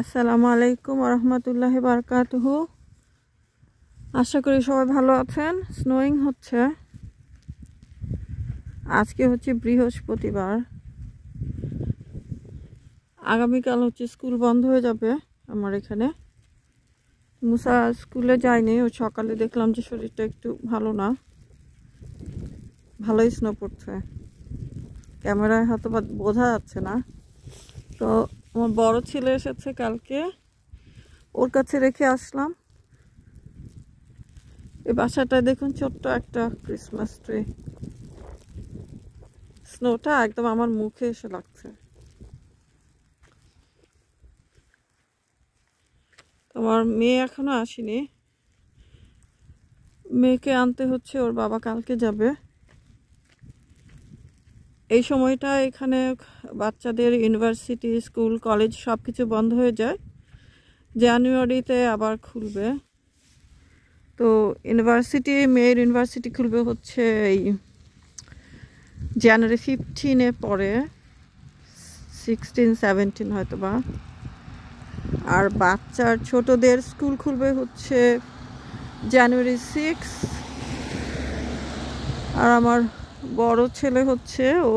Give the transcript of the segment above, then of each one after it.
আসসালামু আলাইকুম ওয়া রাহমাতুল্লাহি ওয়া বারাকাতুহু। আশা করি সবাই ভালো আছেন। স্নোয়িং হচ্ছে, আজকে হচ্ছে বৃহস্পতিবার, আগামীকাল হচ্ছে স্কুল বন্ধ হয়ে যাবে আমার এখানে। মুসা স্কুলে যায়নি, ও সকালে দেখলাম যে শরীরটা একটু ভালো না, ভালোই স্নো পড়ছে, ক্যামেরায় হয়তো বোঝা যাচ্ছে না। তো আমার বড় ছেলে এসেছে কালকে, ওর কাছে রেখে আসলাম। এই বাসাটায় দেখুন ছোট্ট একটা ক্রিসমাস ট্রি, স্নোটা একদম আমার মুখে এসে লাগছে। আমার মেয়ে এখনো আসেনি, মেয়েকে আনতে হচ্ছে, ওর বাবা কালকে যাবে। এই সময়টা এখানে বাচ্চাদের ইউনিভার্সিটি, স্কুল, কলেজ সব কিছু বন্ধ হয়ে যায়। জানুয়ারিতে আবার খুলবে। তো ইউনিভার্সিটি, মেয়ের ইউনিভার্সিটি খুলবে হচ্ছে এই জানুয়ারি 15-এ পরে, 16-17 হয়তো বা। আর বাচ্চার ছোটদের স্কুল খুলবে হচ্ছে জানুয়ারি 6। আর আমার বড় ছেলে হচ্ছে, ও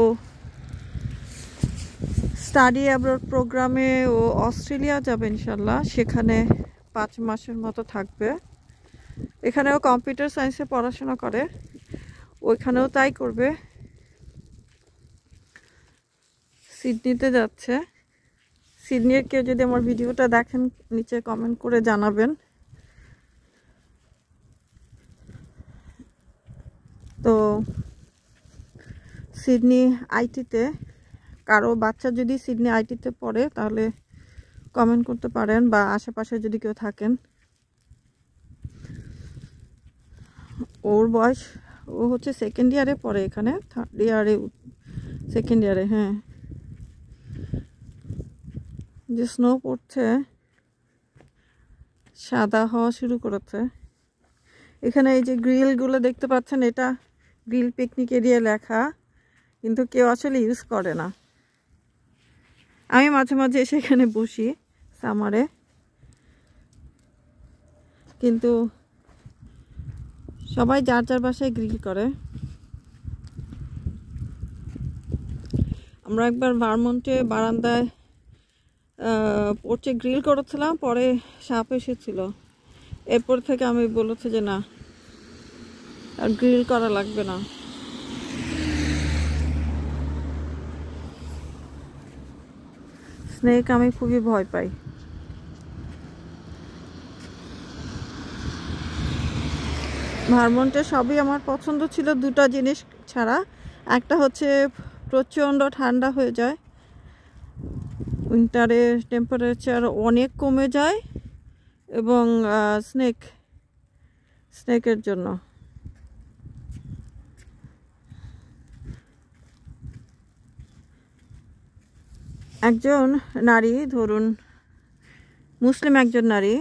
স্টাডি অ্যাব্রড প্রোগ্রামে, ও অস্ট্রেলিয়া যাবে ইনশাল্লাহ। সেখানে 5 মাসের মতো থাকবে। এখানেও কম্পিউটার সায়েন্সে পড়াশোনা করে, ওইখানেও তাই করবে। সিডনিতে যাচ্ছে। সিডনির কেউ যদি আমার ভিডিওটা দেখেন, নিচে কমেন্ট করে জানাবেন। তো সিডনি আইটিতে, কারো বাচ্চা যদি সিডনি আইটিতে পড়ে তাহলে কমেন্ট করতে পারেন, বা আশেপাশে যদি কেউ থাকেন। ওর বয়স, ও হচ্ছে সেকেন্ড ইয়ারে পড়ে এখানে, থার্ড ইয়ারে, সেকেন্ড ইয়ারে। হ্যাঁ, যে স্নো পড়ছে, সাদা হওয়া শুরু করেছে। এখানে এই যে গ্রিলগুলো দেখতে পাচ্ছেন, এটা গ্রিল পিকনিক এরিয়া লেখা, কিন্তু কেউ আসলে ইউজ করে না। আমি মাঝে মাঝে এসে এখানে বসি সামারে, কিন্তু সবাই যার যার বাসায় গ্রিল করে। আমরা একবার ভারমন্টে বারান্দায় পোর্চে গ্রিল করেছিলাম, পরে সাপ এসেছিল। এরপর থেকে আমি বলেছি যে না, আর গ্রিল করা লাগবে না। স্নেক আমি খুবই ভয় পাই। ভারমন্টে সবই আমার পছন্দ ছিল, দুটো জিনিস ছাড়া। একটা হচ্ছে প্রচণ্ড ঠান্ডা হয়ে যায়, উইন্টারে টেম্পারেচার অনেক কমে যায়, এবং স্নেকের জন্য। একজন নারী, ধরুন মুসলিম একজন নারী,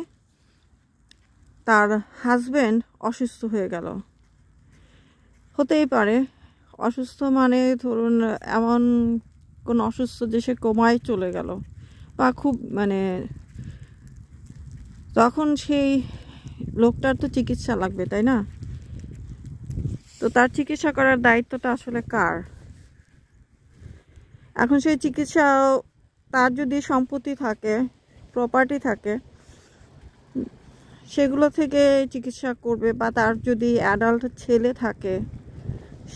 তার হাজবেন্ড অসুস্থ হয়ে গেল, হতেই পারে অসুস্থ মানে ধরুন এমন কোন অসুস্থ যে সে কোমায় চলে গেল, বা খুব মানে, তখন সেই লোকটার তো চিকিৎসা লাগবে, তাই না? তো তার চিকিৎসা করার দায়িত্বটা আসলে কার? এখন সেই চিকিৎসা, তার যদি সম্পত্তি থাকে, প্রপার্টি থাকে, সেগুলো থেকে চিকিৎসা করবে, বা তার যদি অ্যাডাল্ট ছেলে থাকে,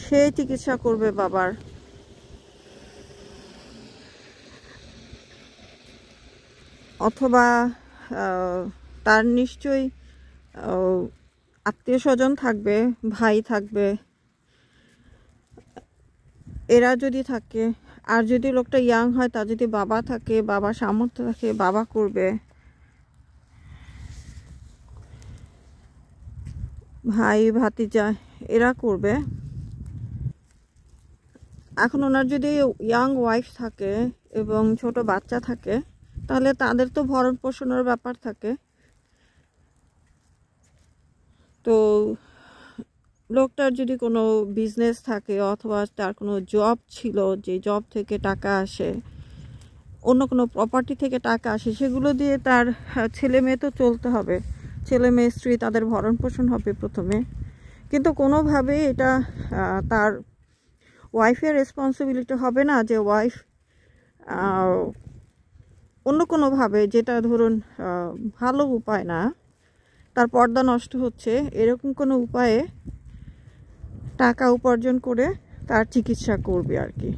সে চিকিৎসা করবে বাবার। অথবা তার নিশ্চয়ই আত্মীয় স্বজন থাকবে, ভাই থাকবে, এরা যদি থাকে। আর যদি লোকটা ইয়াং হয়, তার যদি বাবা থাকে, বাবা সামর্থ্য থাকে, বাবা করবে। ভাই ভাতিজা এরা করবে। এখন ওনার যদি ইয়াং ওয়াইফ থাকে এবং ছোট বাচ্চা থাকে, তাহলে তাদের তো ভরণ পোষণের ব্যাপার থাকে। তো লোকটার যদি কোনো বিজনেস থাকে, অথবা তার কোনো জব ছিল, যে জব থেকে টাকা আসে, অন্য কোনো প্রপার্টি থেকে টাকা আসে, সেগুলো দিয়ে তার ছেলে মেয়ে তো চলতে হবে, ছেলে মেয়ে স্ত্রী তাদের ভরণ পোষণ হবে প্রথমে। কিন্তু কোনোভাবে এটা তার ওয়াইফের রেসপন্সিবিলিটি হবে না যে ওয়াইফ অন্য কোনোভাবে, যেটা ধরুন ভালো উপায় না, তার পর্দা নষ্ট হচ্ছে, এরকম কোনো উপায়ে টাকা উপার্জন করে তার চিকিৎসা করবে আর কি।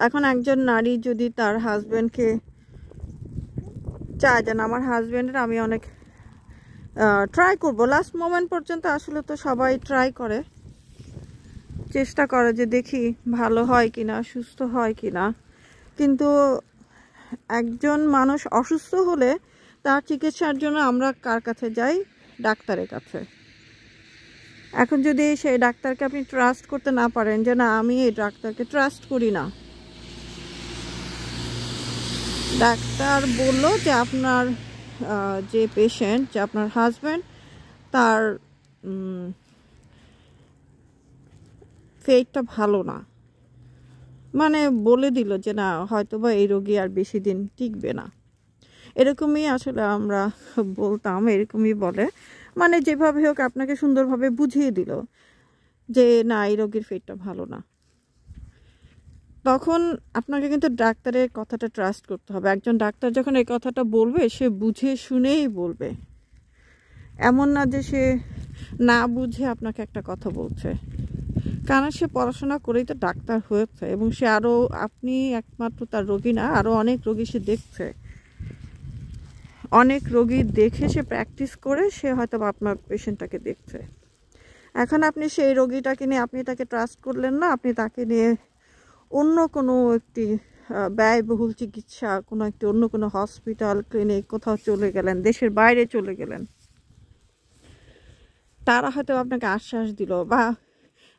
এখন একজন নারী যদি তার হাজব্যান্ডকে চায় যে আমার হাজব্যান্ডের আমি অনেক ট্রাই করব, লাস্ট মোমেন্ট পর্যন্ত আসলে তো সবাই ট্রাই করে, চেষ্টা করে যে দেখি ভালো হয় কিনা, সুস্থ হয় কিনা, কিন্তু একজন মানুষ অসুস্থ হলে তার চিকিৎসার জন্য আমরা কার কাছে যাই? ডাক্তারের কাছে। এখন যদি সেই ডাক্তারকে আপনি ট্রাস্ট করতে না পারেন যে না আমি এই ডাক্তারকে ট্রাস্ট করি না, ডাক্তার বলল যে আপনার যে পেশেন্ট, যে আপনার হাজব্যান্ড, তার ফেটটা ভালো না, মানে বলে দিল যে না হয়তোবা এই রোগী আর বেশি দিন টিকবে না, এরকমই আসলে আমরা বলতাম, এরকমই বলে, মানে যেভাবে হোক আপনাকে সুন্দরভাবে বুঝিয়ে দিল যে না এই রোগীর ফেটটা ভালো না। তখন আপনাকে কিন্তু ডাক্তারের কথাটা ট্রাস্ট করতে হবে। একজন ডাক্তার যখন এই কথাটা বলবে সে বুঝে শুনেই বলবে, এমন না যে সে না বুঝে আপনাকে একটা কথা বলছে, কারণ সে পড়াশোনা করেই তো ডাক্তার হয়েছে, এবং সে আরও, আপনি একমাত্র তার রোগী না, আরও অনেক রোগী সে দেখছে, অনেক রোগী দেখে সে প্র্যাকটিস করে সে হয়তো আপনার পেশেন্টটাকে দেখছে। এখন আপনি সেই রোগীটাকে নিয়ে আপনি তাকে ট্রাস্ট করলেন না, আপনি তাকে নিয়ে অন্য কোনো একটি ব্যয়বহুল চিকিৎসা, কোনো একটি অন্য কোনো হসপিটাল, ক্লিনিক কোথাও চলে গেলেন, দেশের বাইরে চলে গেলেন, তারা হয়তো আপনাকে আশ্বাস দিল, বা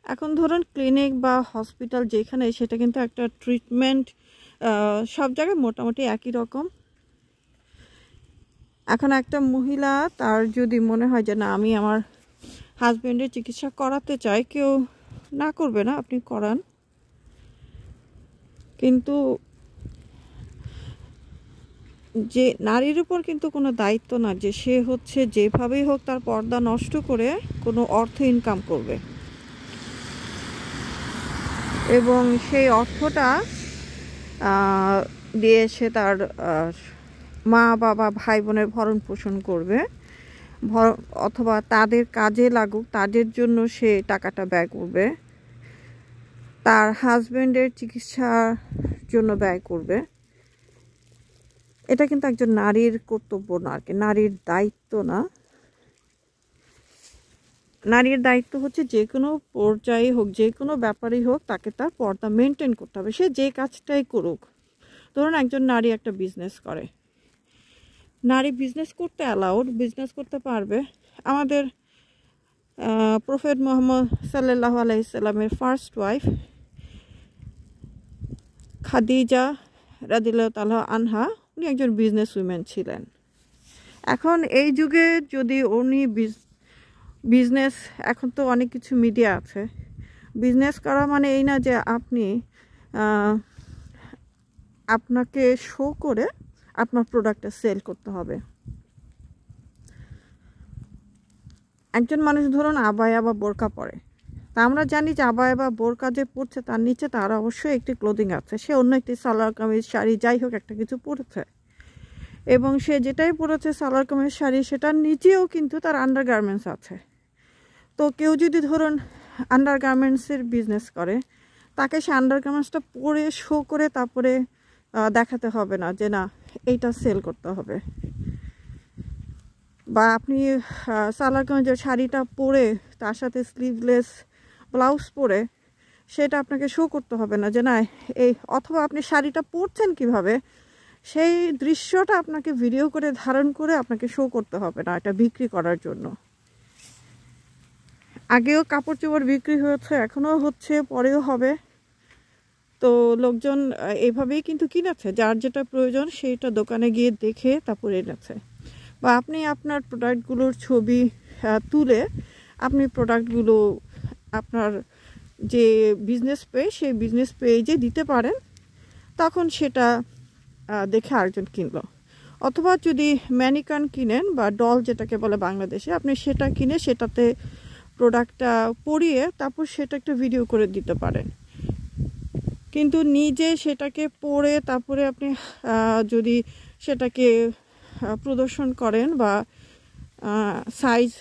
এখন ধরুন ক্লিনিক বা হসপিটাল যেখানে, সেটা কিন্তু একটা ট্রিটমেন্ট সব জায়গায় মোটামুটি একই রকম। এখন একটা মহিলা তার যদি মনে হয় যে না আমি আমার হাজব্যান্ডের চিকিৎসা করাতে চাই, কেউ না করবে না, আপনি করান, কিন্তু যে নারীর উপর কিন্তু কোনো দায়িত্ব না যে সে হচ্ছে যেভাবেই হোক তার পর্দা নষ্ট করে কোনো অর্থ ইনকাম করবে, এবং সেই অর্থটা দিয়ে সে তার মা বাবা ভাই বোনের ভরণ পোষণ করবে, অথবা তাদের কাজে লাগুক, তাদের জন্য সে টাকাটা ব্যয় করবে, তার হাজব্যান্ডের চিকিৎসার জন্য ব্যয় করবে। এটা কিন্তু একজন নারীর কর্তব্য না আর কি, নারীর দায়িত্ব না। নারীর দায়িত্ব হচ্ছে যে কোনো পর্যায়ে হোক, যে কোনো ব্যাপারেই হোক, তাকে তার পর্দা মেনটেন করতে হবে, সে যে কাজটাই করুক। ধরুন একজন নারী একটা বিজনেস করে, নারী বিজনেস করতে অ্যালাউড, বিজনেস করতে পারবে। আমাদের প্রফেট মুহাম্মদ সাল্লাল্লাহু আলাইহি সাল্লামের ফার্স্ট ওয়াইফ খাদিজা রাদিয়াল্লাহু তাআলা আনহা, উনি একজন বিজনেস উইমেন ছিলেন। এখন এই যুগে যদি উনি বিজনেস, এখন তো অনেক কিছু মিডিয়া আছে, বিজনেস করা মানে এই না যে আপনি আপনাকে শো করে আপনার প্রোডাক্টটা সেল করতে হবে। একজন মানুষ ধরুন আবায়া বা বোরকা পরে, তা আমরা জানি যে আবায়া বা বোরকা যে পরছে তার নিচে তার অবশ্যই একটি ক্লোদিং আছে, সে অন্য একটি সালোয়ার কামিজ শাড়ি যাই হোক একটা কিছু পরেছে, এবং সে যেটাই পরেছে সালোয়ার কামিজ শাড়ি, সেটার নিচেও কিন্তু তার আন্ডারগার্মেন্টস আছে। তো কেউ যদি ধরুন আন্ডারগার্মেন্টসের বিজনেস করে, তাকে সে আন্ডারগার্মেন্টসটা পরে শো করে তারপরে দেখাতে হবে না যে না এইটা সেল করতে হবে, বা আপনি সালোয়ার কামিজের শাড়িটা পরে তার সাথে স্লিভলেস ব্লাউজ পরে সেটা আপনাকে শো করতে হবে না যে না এই, অথবা আপনি শাড়িটা পরছেন কিভাবে সেই দৃশ্যটা আপনাকে ভিডিও করে ধারণ করে আপনাকে শো করতে হবে না, এটা বিক্রি করার জন্য। আগেও কাপড় চোপড় বিক্রি হয়েছে, এখনও হচ্ছে, পরেও হবে। তো লোকজন এইভাবেই কিন্তু কিনেছে, যার যেটা প্রয়োজন সেইটা দোকানে গিয়ে দেখে তারপর এনেছে। বা আপনি আপনার প্রোডাক্টগুলোর ছবি তুলে আপনি প্রোডাক্টগুলো আপনার যে বিজনেস পেজ, সেই বিজনেস পেজে দিতে পারেন, তখন সেটা দেখে আরেকজন কিনলো। অথবা যদি ম্যানিকান কিনেন বা ডল যেটাকে বলে বাংলাদেশে, আপনি সেটা কিনে সেটাতে প্রোডাক্টটা পরিয়ে তারপর সেটা একটা ভিডিও করে দিতে পারেন। কিন্তু নিজে সেটাকে পরে তারপরে আপনি যদি সেটাকে প্রদর্শন করেন বা সাইজ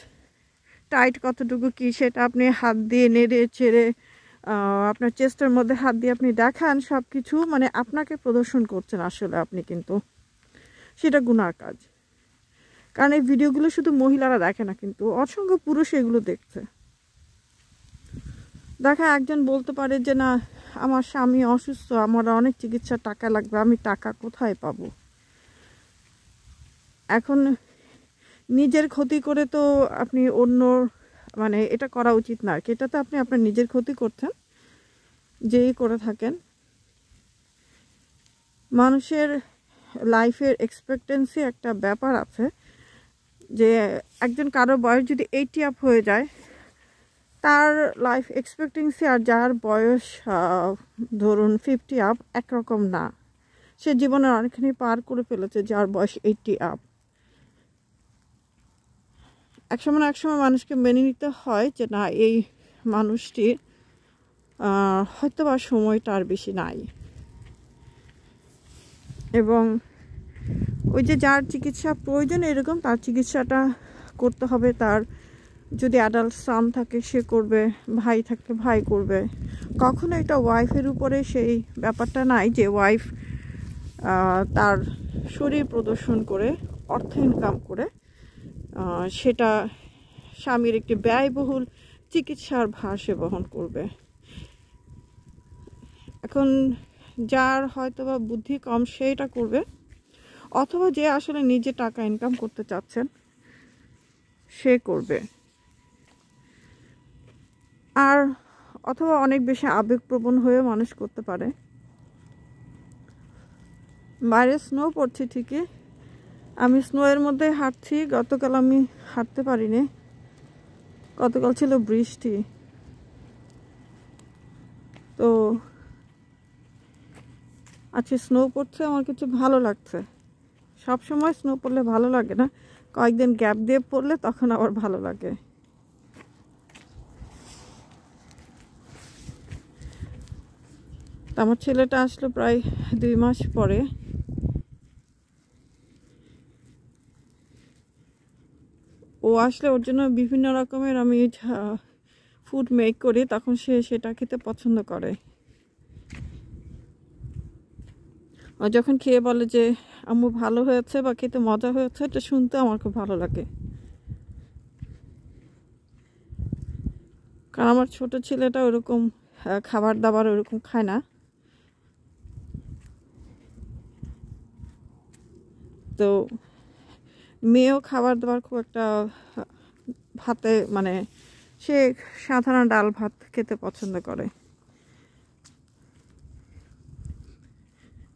টাইট কতটুকু কি সেটা আপনি হাত দিয়ে নেড়ে চেড়ে আপনার চেস্টের মধ্যে হাত দিয়ে আপনি দেখান, সব কিছু মানে আপনাকে প্রদর্শন করছেন আসলে আপনি, কিন্তু সেটা গুনার কাজ। কারণ এই ভিডিওগুলো শুধু মহিলারা দেখে না, কিন্তু অসংখ্য পুরুষ এগুলো দেখছে। দেখা একজন বলতে পারে যে না, আমার স্বামী অসুস্থ, আমার অনেক চিকিৎসার টাকা লাগবে, আমি টাকা কোথায় পাবো? এখন নিজের ক্ষতি করে তো আপনি অন্য মানে এটা করা উচিত না। এটা তো আপনি আপনার নিজের ক্ষতি করছেন যেই করে থাকেন। মানুষের লাইফের এক্সপেক্টেন্সি একটা ব্যাপার আছে, যে একজন কারো বয়স যদি 80 আপ হয়ে যায়, তার লাইফ এক্সপেক্টেন্সি আর যার বয়স ধরুন 50 আপ একরকম না। সে জীবনের অনেকখানি পার করে ফেলেছে যার বয়স 80 আপ। একসময় মানুষকে মেনে নিতে হয় যে না, এই মানুষটির হয়তো বা সময়টা আর বেশি নাই, এবং ওই যে যার চিকিৎসা প্রয়োজন এরকম তার চিকিৎসাটা করতে হবে। তার যদি অ্যাডাল্ট সান থাকে সে করবে, ভাই থাকলে ভাই করবে। কখনো এটা ওয়াইফের উপরে সেই ব্যাপারটা নাই যে ওয়াইফ তার শরীর প্রদর্শন করে অর্থ ইনকাম করে সেটা স্বামীর একটি ব্যয়বহুল চিকিৎসার ভার সে বহন করবে। এখন যার হয়তো বা বুদ্ধি কম সেইটা করবে, অথবা যে আসলে নিজে টাকা ইনকাম করতে চাচ্ছেন সে করবে। আর অথবা অনেক বেশি আবেগপ্রবণ হয়ে মানুষ করতে পারে। বাইরে স্নো পড়ছে ঠিকই, আমি স্নোয়ের মধ্যে হাঁটছি। গতকাল আমি হাঁটতে পারিনি, গতকাল ছিল বৃষ্টি। তো আজকে স্নো পড়ছে, আমার কিছু ভালো লাগছে। সব সময় স্নো পড়লে ভালো লাগে না, কয়েকদিন গ্যাপ দিয়ে পড়লে তখন আবার ভালো লাগে। আমার ছেলেটা আসলো প্রায় 2 মাস পরে। ও আসলে ওর জন্য বিভিন্ন রকমের আমি ফুড মেক করি, তখন সে সেটা খেতে পছন্দ করে। ও যখন খেয়ে বলে যে আম্মু ভালো হয়েছে বা খেতে মজা হয়েছে, এটা শুনতে আমার খুব ভালো লাগে। কারণ আমার ছোট ছেলেটা ওরকম খাবার দাবার ওরকম খায় না। তো মেয়েও খাবার দাবার খুব একটা ভাতে মানে সে সাধারণ ডাল ভাত খেতে পছন্দ করে।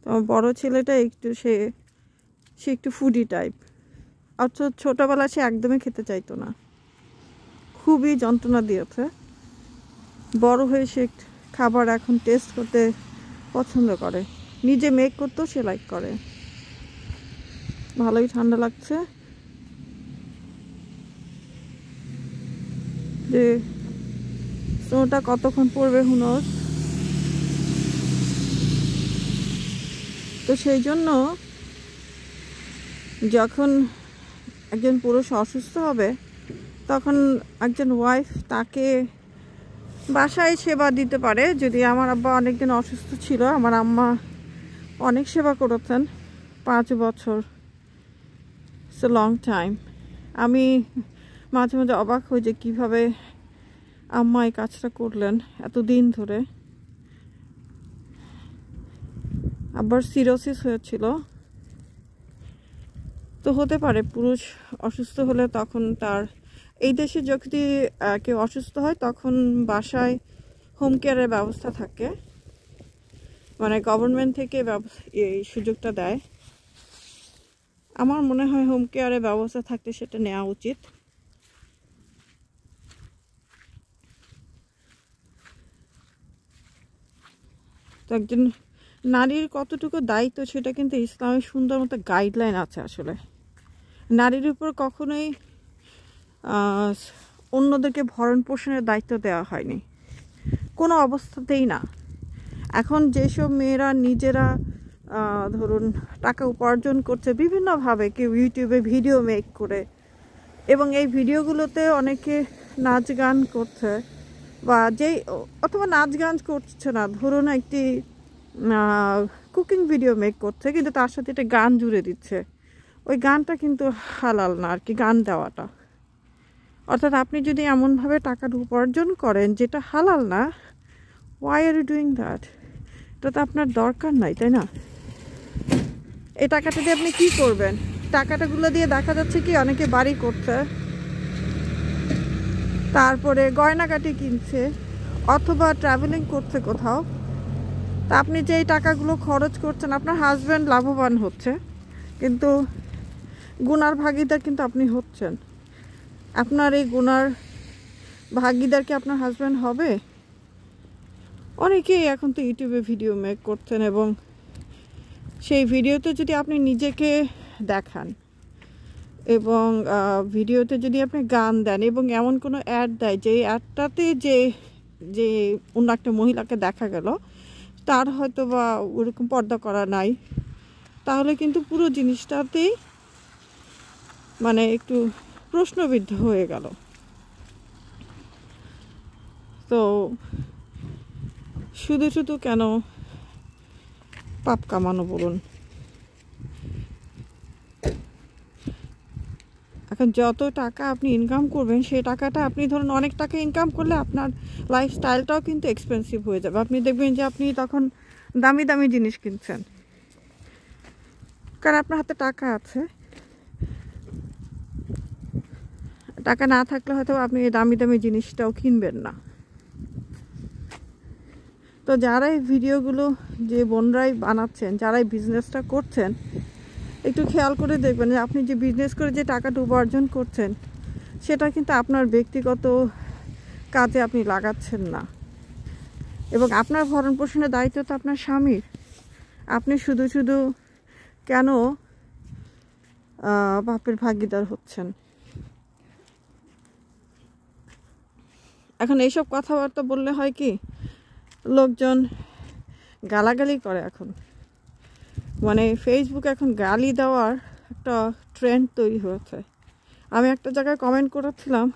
তো বড় ছেলেটা একটু সে একটু ফুডি টাইপ। অথচ ছোটোবেলায় সে একদমই খেতে চাইতো না, খুবই যন্ত্রণা দিয়েছে। বড় হয়ে সে খাবার এখন টেস্ট করতে পছন্দ করে, নিজে মেক করতেও সে লাইক করে। ভালোই ঠান্ডা লাগছে। যে স্নোটা কতক্ষণ পড়বে হু নোজ। তো সেই জন্য যখন একজন পুরুষ অসুস্থ হবে, তখন একজন ওয়াইফ তাকে বাসায় সেবা দিতে পারে। যদি আমার আব্বা অনেকদিন অসুস্থ ছিল, আমার আম্মা অনেক সেবা করেছেন 5 বছর, ইটস এ লং টাইম। আমি মাঝে মাঝে অবাক হই যে কীভাবে আম্মা এই কাজটা করলেন এতদিন ধরে। আবার সিরোসিস হয়েছিল। তো হতে পারে পুরুষ অসুস্থ হলে তখন তার, এই দেশে যদি কেউ অসুস্থ হয় তখন বাসায় হোম কেয়ারের ব্যবস্থা থাকে, মানে গভর্নমেন্ট থেকে এই সুযোগটা দেয়। আমার মনে হয় হোম কেয়ারের ব্যবস্থা থাকলে সেটা নেওয়া উচিত। তো একজন নারীর কতটুকু দায়িত্ব সেটা কিন্তু ইসলামের সুন্দর মতো গাইডলাইন আছে। আসলে নারীর উপর কখনোই অন্যদেরকে ভরণ পোষণের দায়িত্ব দেওয়া হয়নি, কোনো অবস্থাতেই না। এখন যেসব মেয়েরা নিজেরা ধরুন টাকা উপার্জন করছে বিভিন্নভাবে, কেউ ইউটিউবে ভিডিও মেক করে, এবং এই ভিডিওগুলোতে অনেকে নাচ গান করছে, বা যেই অথবা নাচ গান করছে না, ধরুন একটি কুকিং ভিডিও মেক করছে কিন্তু তার সাথে একটা গান জুড়ে দিচ্ছে, ওই গানটা কিন্তু হালাল না আর কি, গান দেওয়াটা। অর্থাৎ আপনি যদি এমনভাবে টাকাটা উপার্জন করেন যেটা হালাল না, why are you doing that? এটা তো আপনার দরকার নাই, তাই না? এই টাকাটা দিয়ে আপনি কি করবেন? টাকাটাগুলো দিয়ে দেখা যাচ্ছে কি অনেকে বাড়ি করছে, তারপরে গয়নাগাটি কিনছে, অথবা ট্রাভেলিং করছে কোথাও। তা আপনি যে এই টাকাগুলো খরচ করছেন, আপনার হাজব্যান্ড লাভবান হচ্ছে, কিন্তু গুনার ভাগিদার কিন্তু আপনি হচ্ছেন। আপনার এই গুনার ভাগিদার কি আপনার হাজব্যান্ড হবে? অনেকেই এখন তো ইউটিউবে ভিডিও মেক করছেন, এবং সেই ভিডিওতে যদি আপনি নিজেকে দেখান এবং ভিডিওতে যদি আপনি গান দেন এবং এমন কোনো অ্যাড দেয় যে অ্যাডটাতে যে অন্য একটা মহিলাকে দেখা গেল তার হয়তো বা ওরকম পর্দা করা নাই, তাহলে কিন্তু পুরো জিনিসটাতেই মানে একটু প্রশ্নবিদ্ধ হয়ে গেল। তো শুধু শুধু কেন পাপ কামানো বলুন? এখন যত টাকা আপনি ইনকাম করবেন সেই টাকাটা, আপনি ধরুন অনেক টাকা ইনকাম করলে আপনার লাইফস্টাইলটাও কিন্তু এক্সপেন্সিভ হয়ে যাবে। আপনি দেখবেন যে আপনি তখন দামি দামি জিনিস কিনছেন, কারণ আপনার হাতে টাকা আছে। টাকা না থাকলে হয়তো আপনি এই দামি দামি জিনিসটাও কিনবেন না। তো যারা এই ভিডিওগুলো যে বোনরাই বানাচ্ছেন, যারা এই বিজনেসটা করছেন, একটু খেয়াল করে দেখবেন যে আপনি যে বিজনেস করে যে টাকাটা উপার্জন করছেন সেটা কিন্তু আপনার ব্যক্তিগত কাজে আপনি লাগাচ্ছেন না, এবং আপনার ভরণ পোষণের দায়িত্ব তো আপনার স্বামীর। আপনি শুধু শুধু কেন পাপের ভাগীদার হচ্ছেন? এখন এইসব কথাবার্তা বললে হয় কি, লোকজন গালাগালি করে। এখন মানে ফেসবুক এখন গালি দেওয়ার একটা ট্রেন্ড তৈরি হয়েছে। আমি একটা জায়গায় কমেন্ট করেছিলাম,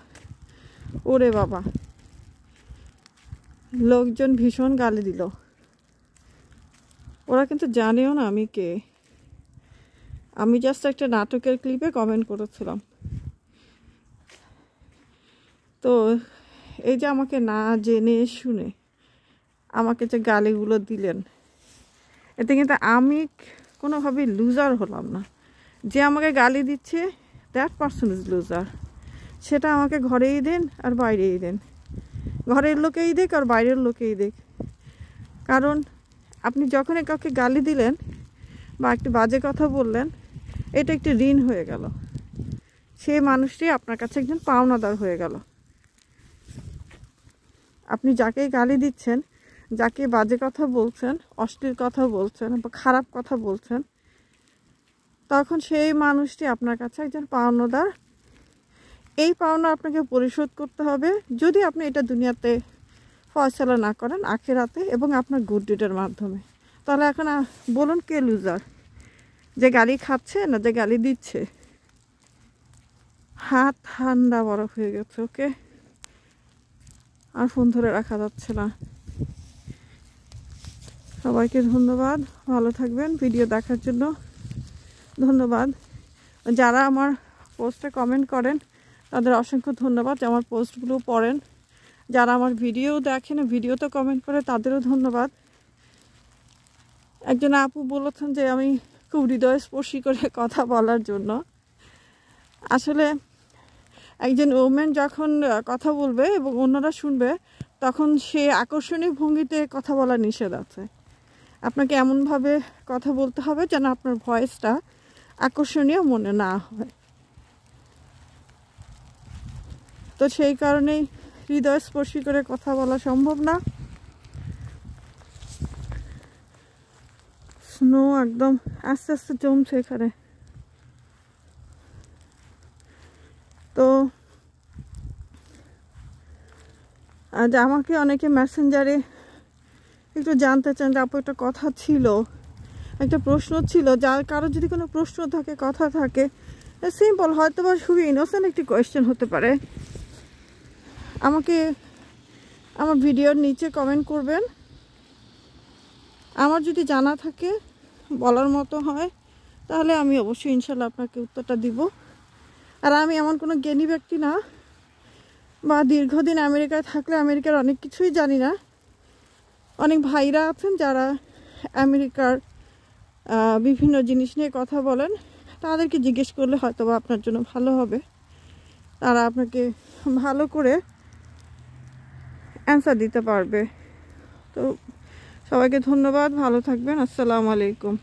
ওরে বাবা, লোকজন ভীষণ গালি দিল। ওরা কিন্তু জানেও না আমি কে। আমি জাস্ট একটা নাটকের ক্লিপে কমেন্ট করেছিলাম। তো এই যে আমাকে না জেনে শুনে আমাকে যে গালিগুলো দিলেন, এতে কিন্তু আমি কোনোভাবেই লুজার হলাম না। যে আমাকে গালি দিচ্ছে দ্যাট পারসন ইজ লুজার। সেটা আমাকে ঘরেই দেন আর বাইরেই দেন, ঘরের লোকেই দেখ আর বাইরের লোকেই দেখ। কারণ আপনি যখনই কাউকে গালি দিলেন বা একটি বাজে কথা বললেন, এটা একটি ঋণ হয়ে গেল। সেই মানুষটি আপনার কাছে একজন পাওনাদার হয়ে গেল। আপনি যাকেই গালি দিচ্ছেন, যাকে বাজে কথা বলছেন, অশ্লীল কথা বলছেন বা খারাপ কথা বলছেন, তখন সেই মানুষটি আপনার কাছে একজন পাওনাদার। এই পাওনা আপনাকে পরিশোধ করতে হবে, যদি আপনি এটা দুনিয়াতে ফয়সালা না করেন আখিরাতে এবং আপনার গুড ডিডের মাধ্যমে। তাহলে এখন বলুন কে লুজার, যে গালি খাচ্ছে না যে গালি দিচ্ছে? হাত ঠান্ডা বরফ হয়ে গেছে। ওকে, আর ফোন ধরে রাখা যাচ্ছে না। সবাইকে ধন্যবাদ, ভালো থাকবেন। ভিডিও দেখার জন্য ধন্যবাদ। যারা আমার পোস্টে কমেন্ট করেন তাদের অসংখ্য ধন্যবাদ, যে আমার পোস্টগুলো পড়েন। যারা আমার ভিডিও দেখেন, ভিডিওতে কমেন্ট করে, তাদেরও ধন্যবাদ। একজন আপু বলেছেন যে আমি খুব হৃদয়স্পর্শী করে কথা বলার জন্য। আসলে একজন ওমেন যখন কথা বলবে এবং অন্যরা শুনবে, তখন সে আকর্ষণীয় ভঙ্গিতে কথা বলা নিষেধ আছে। আপনাকে এমনভাবে কথা বলতে হবে যেন আপনার ভয়েসটা আকর্ষণীয় মনে না হয়। তো সেই কারণেই হৃদয়স্পর্শী করে কথা বলা সম্ভব না। স্নো একদম আস্তে আস্তে জমছে এখানে। তো আজ আমাকে অনেকে মেসেঞ্জারে একটু জানতে চান যে আপু একটা কথা ছিল, একটা প্রশ্ন ছিল, যার কারো যদি কোনো প্রশ্ন থাকে, কথা থাকে, সিম্পল হয়তো বা খুবই ইনোসেন্ট একটি কোয়েশ্চেন হতে পারে, আমাকে আমার ভিডিওর নিচে কমেন্ট করবেন। আমার যদি জানা থাকে, বলার মতো হয়, তাহলে আমি অবশ্যই ইনশাল্লাহ আপনাকে উত্তরটা দিব। আর আমি এমন কোনো জ্ঞানী ব্যক্তি না, বা দীর্ঘদিন আমেরিকায় থাকলে আমেরিকার অনেক কিছুই জানি না। অনেক ভাইরা আছেন যারা আমেরিকার বিভিন্ন জিনিস নিয়ে কথা বলেন, তাদেরকে জিজ্ঞেস করলে হয়তো বা আপনার জন্য ভালো হবে, তারা আপনাকে ভালো করে অ্যান্সার দিতে পারবে। তো সবাইকে ধন্যবাদ, ভালো থাকবেন, আসসালামু আলাইকুম।